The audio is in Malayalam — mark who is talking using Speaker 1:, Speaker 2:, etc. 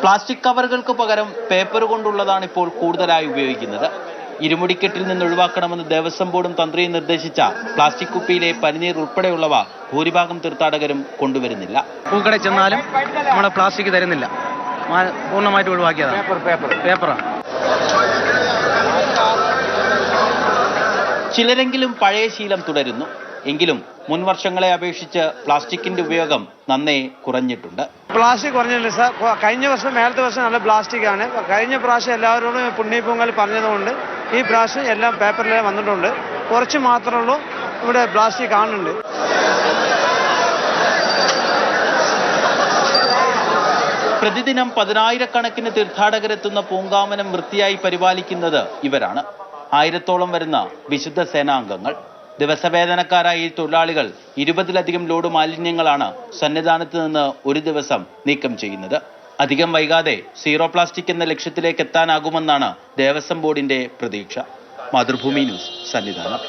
Speaker 1: പ്ലാസ്റ്റിക് കവറുകൾക്ക് പകരം പേപ്പർ കൊണ്ടുള്ളതാണ് ഇപ്പോൾ കൂടുതലായി ഉപയോഗിക്കുന്നത്. ഇരുമുടിക്കെട്ടിൽ നിന്ന് ഒഴിവാക്കണമെന്ന് ദേവസ്വം ബോർഡും തന്ത്രിയും നിർദ്ദേശിച്ച പ്ലാസ്റ്റിക് കുപ്പിയിലെ പനിനീർ ഉൾപ്പെടെയുള്ളവ ഭൂരിഭാഗം തീർത്ഥാടകരും കൊണ്ടുവരുന്നില്ല.
Speaker 2: പൂക്കടയിൽ ചെന്നാലും നമ്മളെ പ്ലാസ്റ്റിക് തരുന്നില്ല, പൂർണ്ണമായിട്ട് ഒഴിവാക്കിയതാണ്. പേപ്പറാണ്.
Speaker 1: ചിലരെങ്കിലും പഴയ ശീലം തുടരുന്നു. എങ്കിലും മുൻ വർഷങ്ങളെ അപേക്ഷിച്ച് പ്ലാസ്റ്റിക്കിന്റെ ഉപയോഗം നന്നേ കുറഞ്ഞിട്ടുണ്ട്.
Speaker 3: പ്ലാസ്റ്റിക് കുറഞ്ഞില്ല സാർ. കഴിഞ്ഞ വർഷം മേലത്തെ വർഷം നല്ല പ്ലാസ്റ്റിക് ആണ്. കഴിഞ്ഞ പ്രാവശ്യം എല്ലാവരോടും പുണ്യപൊങ്കൽ പറഞ്ഞതുകൊണ്ട് ഈ പ്രാവശ്യം എല്ലാം പേപ്പറിലേ വന്നിട്ടുണ്ട്. കുറച്ച് മാത്രമേ ഉള്ളൂ ഇവിടെ പ്ലാസ്റ്റിക് കാണുന്നുണ്ട്.
Speaker 1: പ്രതിദിനം 10,000-കണക്കിന് തീർത്ഥാടകരെത്തുന്ന പൂങ്കാവനം വൃത്തിയായി പരിപാലിക്കുന്നത് ഇവരാണ്. 1000-ഓളം വരുന്ന വിശുദ്ധ സേനാംഗങ്ങൾ. ദിവസവേതനക്കാരായ ഈ തൊഴിലാളികൾ 20-ലധികം ലോഡ് മാലിന്യങ്ങളാണ് സന്നിധാനത്ത് നിന്ന് ഒരു ദിവസം നീക്കം ചെയ്യുന്നത്. അധികം വൈകാതെ സീറോ പ്ലാസ്റ്റിക് എന്ന ലക്ഷ്യത്തിലേക്ക് എത്താനാകുമെന്നാണ് ദേവസ്വം ബോർഡിന്റെ പ്രതീക്ഷ. മാതൃഭൂമി ന്യൂസ്, സന്നിധാനം.